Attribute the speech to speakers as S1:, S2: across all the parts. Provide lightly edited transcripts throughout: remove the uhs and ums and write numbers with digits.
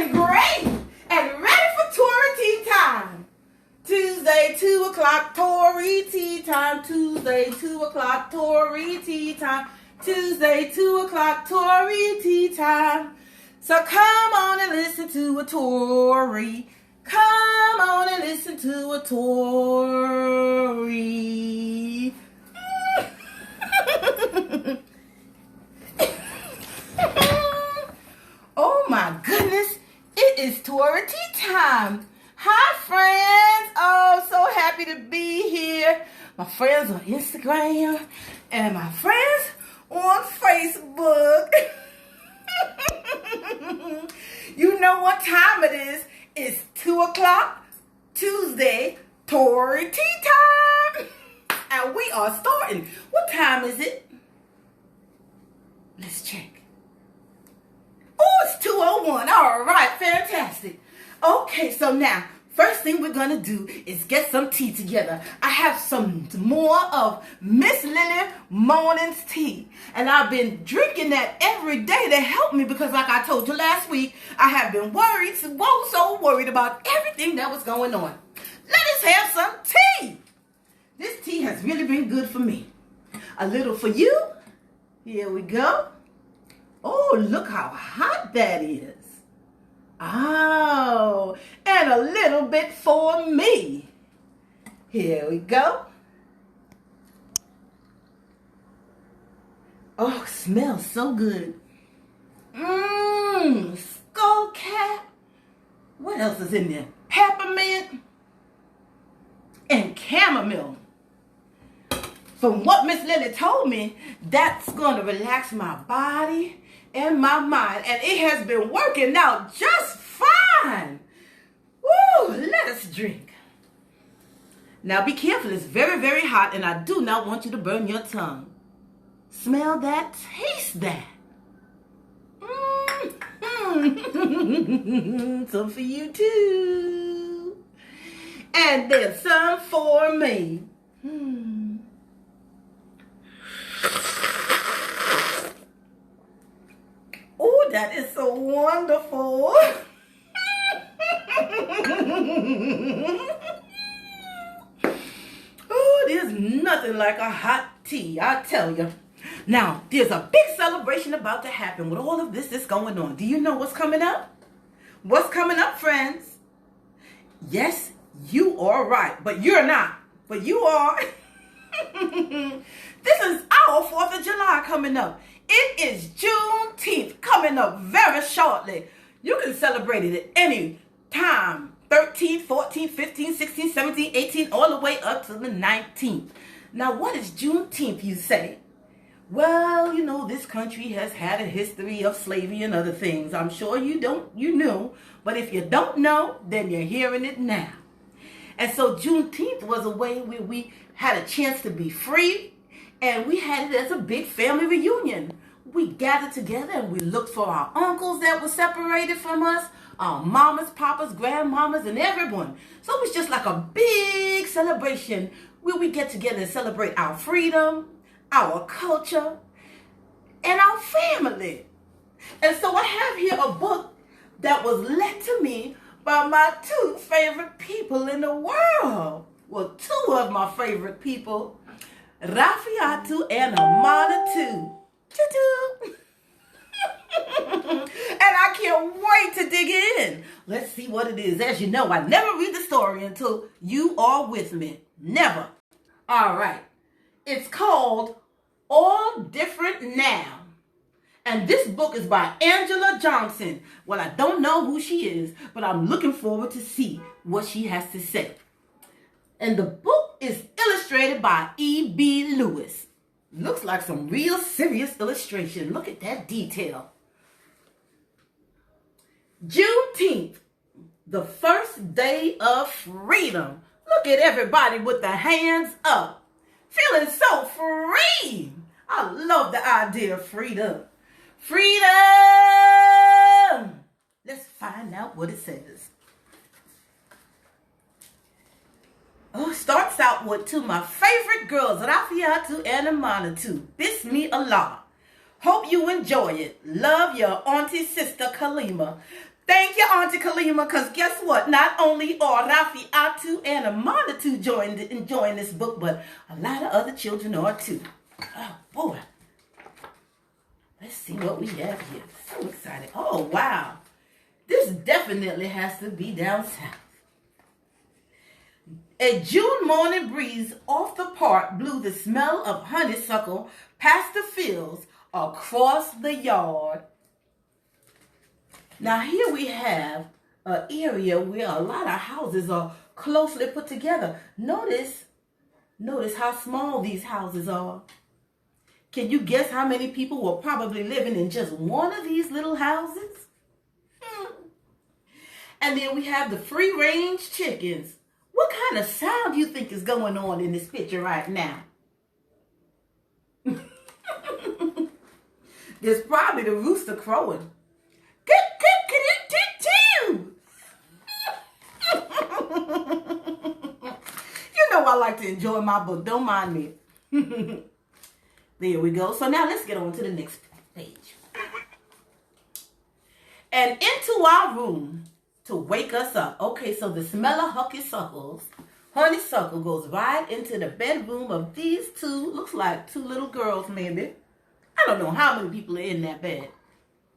S1: feeling great and ready for Tory tea time. Tuesday, 2 o'clock, Tory tea time. Tuesday, 2 o'clock, Tory tea time. Tuesday, 2 o'clock, Tory tea time. So come on and listen to a Tory. Come on and listen to a Tory. Oh my goodness, it is Tory tea time. Hi friends, oh so happy to be here. My friends on Instagram and my friends on Facebook. You know what time it is. It's 2 o'clock, Tuesday, Tory tea time. And we are starting. What time is it? Let's check. Oh, it's 2:01. All right, fantastic. Okay, so now, first thing we're going to do is get some tea together. I have some more of Miss Lily Morning's tea. And I've been drinking that every day to help me because like I told you last week, I have been worried, so worried about everything that was going on. Let us have some tea. This tea has really been good for me. A little for you. Here we go. Oh, look how hot that is. Oh, and a little bit for me. Here we go. Oh, smells so good. Skull cap. What else is in there? Peppermint and chamomile. From what Miss Lily told me, that's going to relax my body and my mind. And it has been working out just fine. Woo, let us drink. Now be careful, it's very, very hot and I do not want you to burn your tongue. Smell that, taste that. Some for you too. And then some for me. Oh, that is so wonderful. Oh, there's nothing like a hot tea, I tell you. Now, there's a big celebration about to happen with all of this that's going on. Do you know what's coming up? What's coming up, friends? Yes, you are right, but you're not. But you are. This is our 4th of July coming up. It is Juneteenth coming up very shortly. You can celebrate it at any time. 13, 14, 15, 16, 17, 18, all the way up to the 19th. Now, what is Juneteenth, you say? Well, you know, this country has had a history of slavery and other things. I'm sure you knew. But if you don't know, then you're hearing it now. And so Juneteenth was a way where we had a chance to be free. And we had it as a big family reunion. We gathered together and we looked for our uncles that were separated from us, our mamas, papas, grandmamas, and everyone. So it was just like a big celebration where we get together and celebrate our freedom, our culture, and our family. And so I have here a book that was lent to me by my 2 favorite people in the world. Well, 2 of my favorite people. Rafiatu and Amana too. Choo-choo. And I can't wait to dig in. Let's see what it is. As you know, I never read the story until you are with me. Never. All right. It's called All Different Now. And this book is by Angela Johnson. Well, I don't know who she is, but I'm looking forward to see what she has to say. And the book is illustrated by E.B. Lewis. Looks like some real serious illustration. Look at that detail. Juneteenth, the first day of freedom. Look at everybody with their hands up. Feeling so free. I love the idea of freedom. Freedom! Let's find out what it says. Oh, starts out with 2 of my favorite girls, Rafiatu and Amana too. Bismillah. Hope you enjoy it. Love, your auntie sister Kalima. Thank you, Auntie Kalima, because guess what? Not only are Rafi Atu and Amanatu enjoying this book, but a lot of other children are too. Oh, boy. Let's see what we have here. So excited. Oh, wow. This definitely has to be down south. A June morning breeze off the park blew the smell of honeysuckle past the fields across the yard. Now here we have an area where a lot of houses are closely put together. Notice how small these houses are. Can you guess how many people were probably living in just one of these little houses? And then we have the free-range chickens. What kind of sound do you think is going on in this picture right now? There's probably the rooster crowing. You know I like to enjoy my book. Don't mind me. There we go. So now let's get on to the next page. And into our room to wake us up. Okay, so the smell of honeysuckle goes right into the bedroom of these two, looks like two little girls maybe. I don't know how many people are in that bed.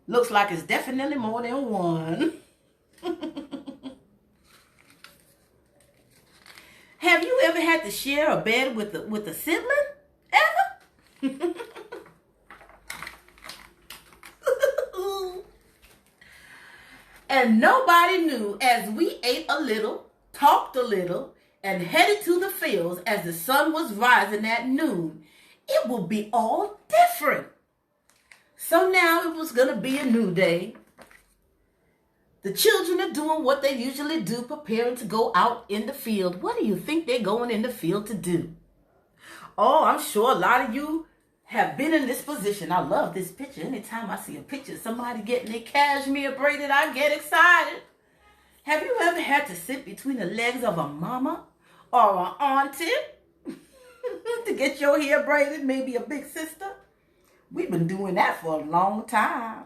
S1: Looks like it's definitely more than one. Have you ever had to share a bed with a sibling? Ever? And nobody knew as we ate a little, talked a little, and headed to the fields as the sun was rising at noon, it would be all different. So now it was going to be a new day. The children are doing what they usually do, preparing to go out in the field. What do you think they're going in the field to do? Oh, I'm sure a lot of you have been in this position. I love this picture. Anytime I see a picture of somebody getting their cashmere braided, I get excited. Have you ever had to sit between the legs of a mama or an auntie to get your hair braided, maybe a big sister? We've been doing that for a long time.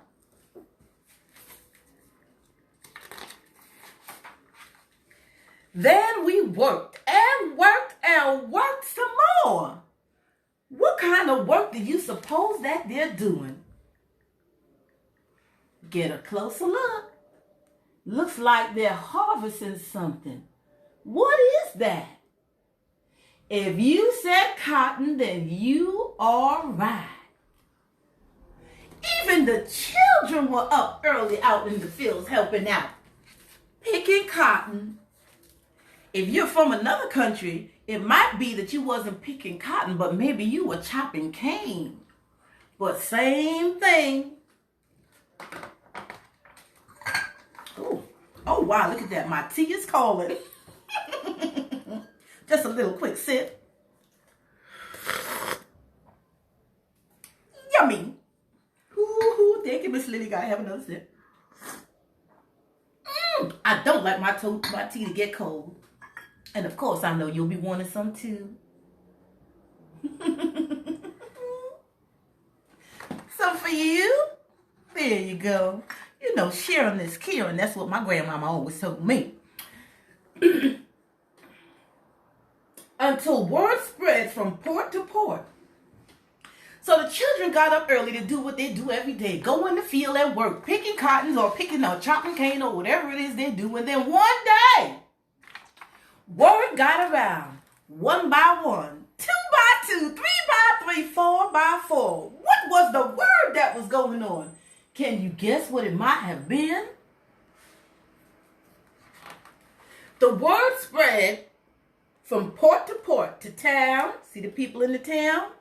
S1: Then we worked and worked and worked some more. What kind of work do you suppose that they're doing? Get a closer look. Looks like they're harvesting something. What is that? If you said cotton, then you are right. Even the children were up early out in the fields helping out, picking cotton. If you're from another country, it might be that you wasn't picking cotton, but maybe you were chopping cane. But same thing. Oh wow, look at that. My tea is calling. Just a little quick sip. Yummy. Ooh, thank you, Miss Lily. Gotta have another sip. I don't like my tea to get cold. And of course, I know you'll be wanting some too. Some for you. There you go. You know, sharing is caring. That's what my grandmama always told me. Until word spread from port to port. So the children got up early to do what they do every day. Go in the field and work, picking cottons or picking or chopping cane or whatever it is they do. And then one day, word got around. 1 by 1, 2 by 2, 3 by 3, 4 by 4. What was the word that was going on? Can you guess what it might have been? The word spread from port to port to town. See the people in the town?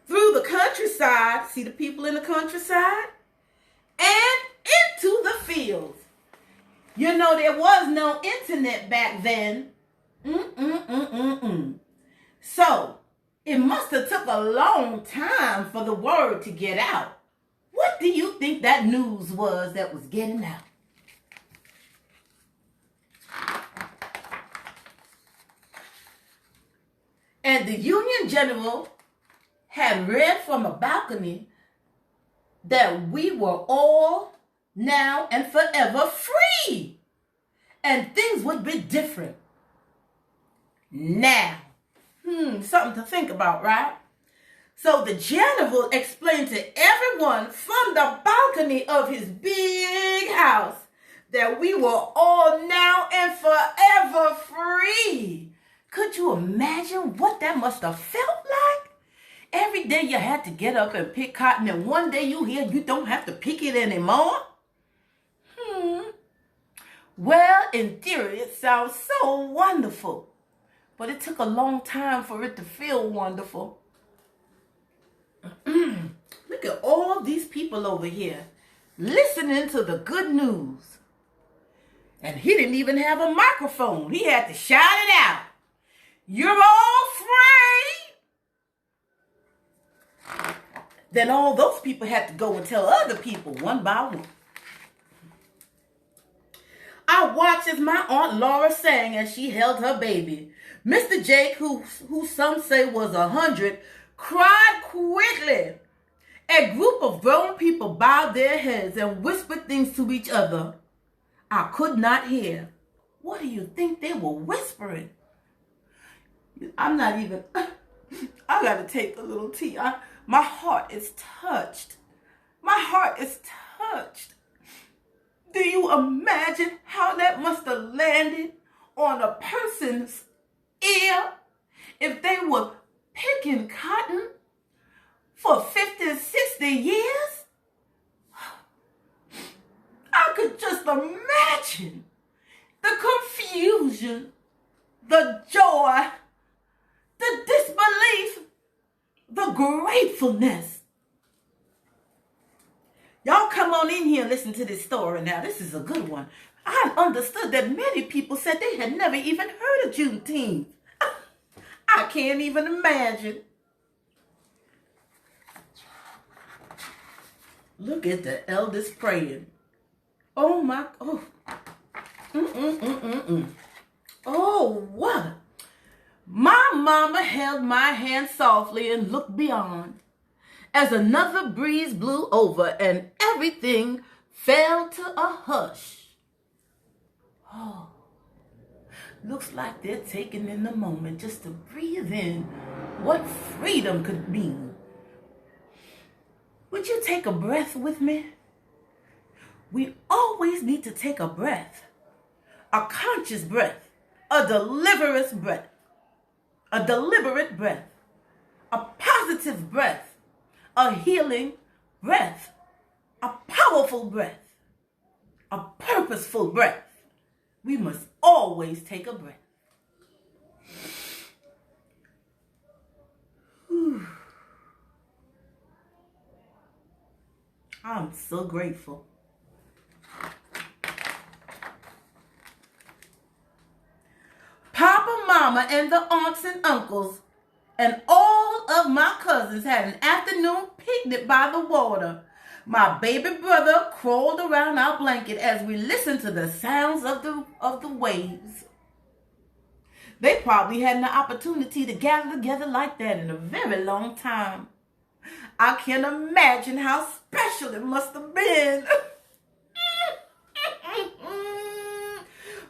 S1: Through the countryside. See the people in the countryside? And into the fields. You know, there was no internet back then. So, it must have took a long time for the word to get out. What do you think that news was that was getting out? And the Union General had read from a balcony that we were all now and forever free. And things would be different. Now. Something to think about, right? So the general explained to everyone from the balcony of his big house that we were all now and forever free. Could you imagine what that must have felt like? Every day you had to get up and pick cotton, and one day you hear you don't have to pick it anymore? Well, in theory, it sounds so wonderful. But it took a long time for it to feel wonderful. Look at all these people over here listening to the good news. And he didn't even have a microphone. He had to shout it out. You're all free. Then all those people had to go and tell other people one by one. I watched as my Aunt Laura sang as she held her baby. Mr. Jake, who some say was 100, cried quickly. A group of grown people bowed their heads and whispered things to each other. I could not hear. What do you think they were whispering? I'm not even, I got to take a little tea. My heart is touched. My heart is touched. Do you imagine how that must have landed on a person's ear if they were picking cotton for 50, 60 years? I could just imagine the confusion, the joy, the disbelief, the gratefulness. Y'all come on in here and listen to this story now. This is a good one. I understood that many people said they had never even heard of Juneteenth. I can't even imagine. Look at the elders praying. Oh my, oh. Oh, what? My mama held my hand softly and looked beyond as another breeze blew over and everything fell to a hush. Oh, looks like they're taking in the moment just to breathe in what freedom could mean. Would you take a breath with me? We always need to take a breath, a conscious breath, a deliberate breath, a positive breath, a healing breath, a powerful breath, a purposeful breath. We must always take a breath. Whew. I'm so grateful. Papa, Mama, and the aunts and uncles and all of my cousins had an afternoon picnic by the water. My baby brother crawled around our blanket as we listened to the sounds of the waves. They probably hadn't the opportunity to gather together like that in a very long time. I can imagine how special it must have been.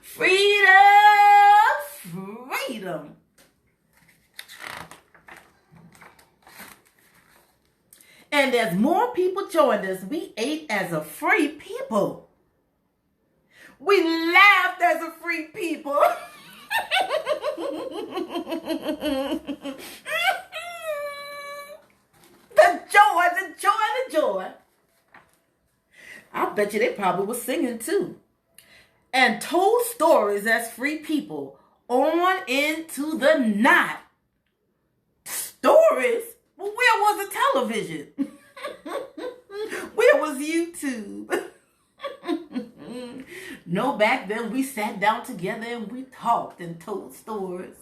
S1: Freedom, freedom. And as more people joined us, we ate as a free people. We laughed as a free people. The joy. I bet you they probably were singing too. And told stories as free people on into the night. Stories? Well, where was the television? Where was YouTube? No, back then we sat down together and we talked and told stories.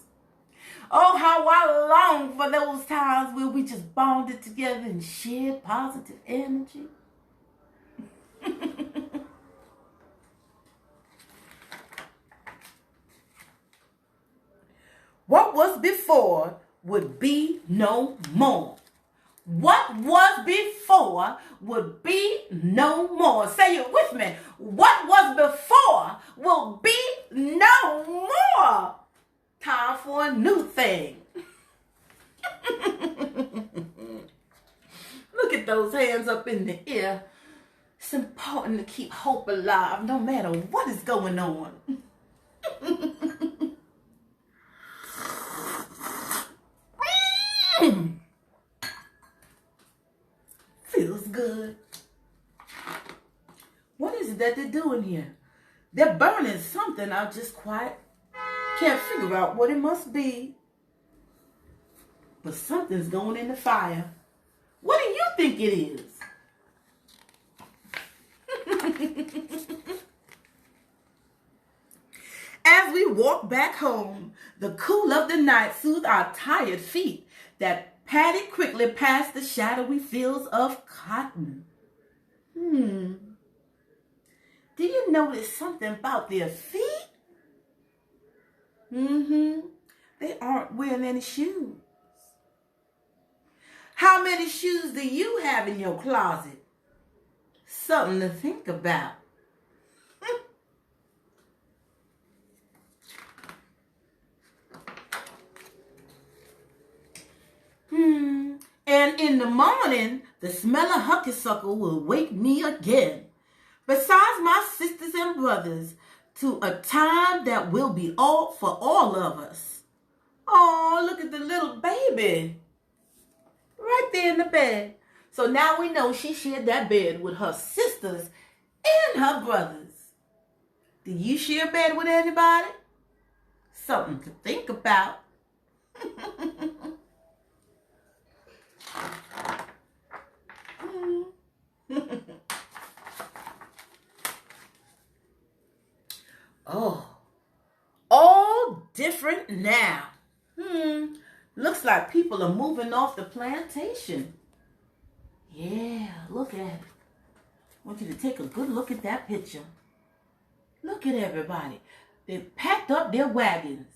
S1: Oh, how I long for those times where we just bonded together and shared positive energy. What was before would be no more. What was before would be no more. Say it with me. What was before will be no more. Time for a new thing. Look at those hands up in the air. It's important to keep hope alive no matter what is going on. Feels good. What is it that they're doing here? They're burning something. I just quite can't figure out what it must be. But something's going in the fire. What do you think it is? As we walk back home, the cool of the night soothed our tired feet that padded quickly past the shadowy fields of cotton. Do you notice something about their feet? They aren't wearing any shoes. How many shoes do you have in your closet? Something to think about. And in the morning, the smell of honeysuckle will wake me again. Besides my sisters and brothers, to a time that will be all for all of us. Oh, look at the little baby. Right there in the bed. So now we know she shared that bed with her sisters and her brothers. Do you share a bed with anybody? Something to think about. Oh, all different now. Looks like people are moving off the plantation. Yeah, look at it. I want you to take a good look at that picture. Look at everybody. They've packed up their wagons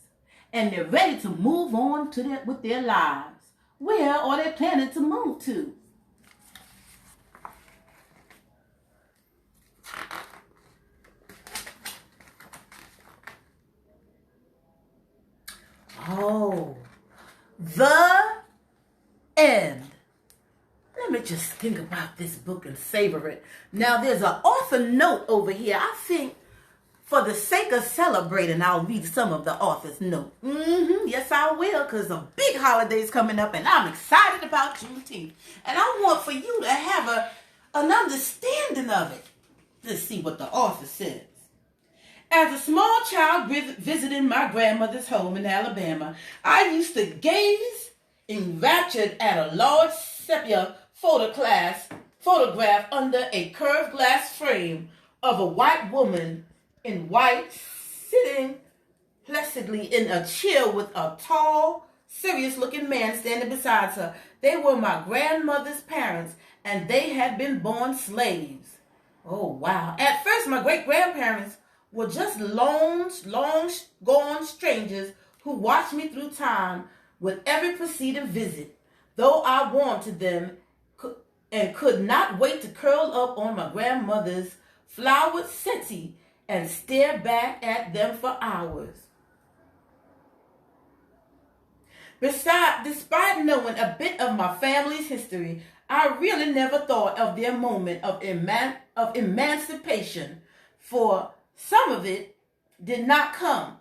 S1: and they're ready to move on with their lives. Where are they planning to move to? Oh, the end. Let me just think about this book and savor it. Now, there's an author note over here. I think for the sake of celebrating, I'll read some of the author's note. Yes, I will, because a big holiday's coming up, and I'm excited about Juneteenth. And I want for you to have an understanding of it. Let's see what the author says. As a small child visiting my grandmother's home in Alabama, I used to gaze enraptured at a large sepia photograph under a curved glass frame of a white woman in white sitting placidly in a chair with a tall, serious-looking man standing beside her. They were my grandmother's parents, and they had been born slaves. Oh, wow. At first, my great-grandparents were just long gone strangers who watched me through time with every preceding visit, though I warmed to them and could not wait to curl up on my grandmother's flowered settee and stare back at them for hours. Despite knowing a bit of my family's history, I really never thought of their moment of emancipation, for some of it did not come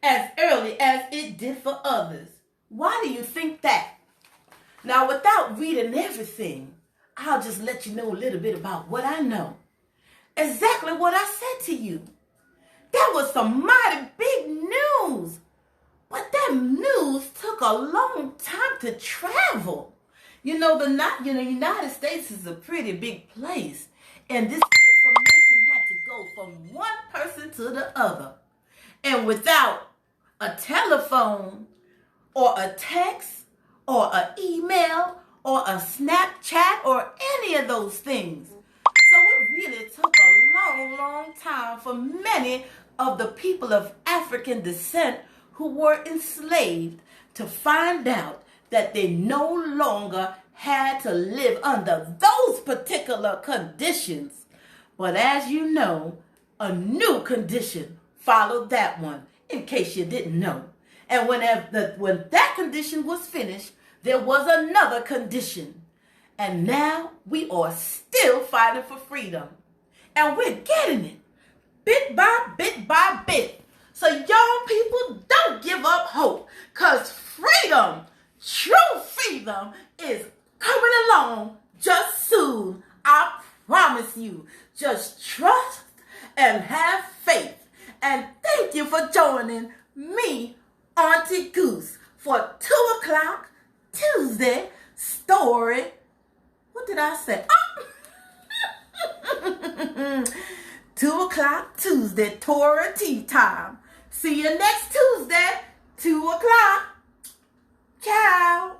S1: as early as it did for others. Why do you think that? Now, without reading everything, I'll just let you know a little bit about what I know. Exactly what I said to you. That was some mighty big news. But that news took a long time to travel. The United States is a pretty big place. And this information had to go from one person to the other. And without a telephone or a text or an email or a Snapchat or any of those things. So it really took a long time for many of the people of African descent who were enslaved to find out that they no longer had to live under those particular conditions. But as you know, a new condition followed that one, in case you didn't know. And when that condition was finished, there was another condition. And now we are still fighting for freedom. And we're getting it, bit by bit by bit. So young people, don't give up hope, because freedom, true freedom, is coming along just soon. I promise you. Just trust and have faith. And thank you for joining me, Auntie Goose, for 2 o'clock Tuesday story. What did I say? Oh. 2 o'clock Tuesday, Tory tea time. See you next Tuesday, 2 o'clock. Ciao.